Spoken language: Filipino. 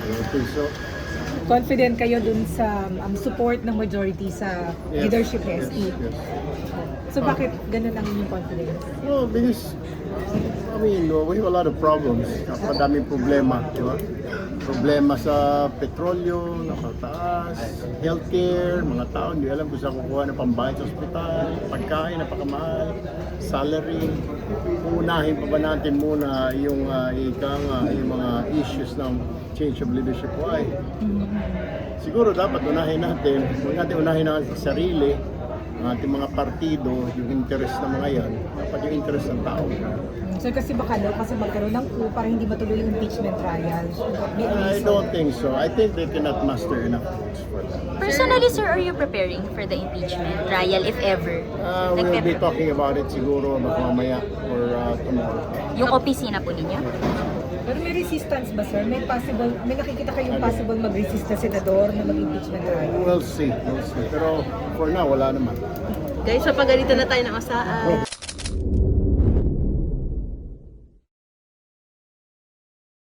don't think so. Confident kayo dun sa support ng majority sa Yes, leadership SE. yes. So bakit ganun ang inyong confidence? No, because we have a lot of problems. Napakadaming problema, di ba? Problema sa petrolyo, nakataas, healthcare, mga tao, hindi alam kung saan kukuha ng pambayad sa ospital, pagkain, napakamahal, salary. Uunahin pa ba natin muna yung yung mga issues ng change of leadership? Why? Siguro dapat unahin natin, unahin natin sa sarili, ang ating mga partido, yung interest ng mga yan, dapat yung interest ng tao. So kasi baka daw kasi magkaroon ng coup para hindi matuloy yung impeachment trial. I don't think so. I think they cannot muster enough votes for that. Personally, sir, are you preparing for the impeachment trial, if ever? We'll be talking about it siguro baka mamaya or tomorrow. Yung opisina po ninyo? Pero may resistance ba, sir? May nakikita kayong possible mag-resist na senador na mag-impeachment trial? We'll see. Pero for now, wala naman. Guys, mapagalitan na tayo ng asaan.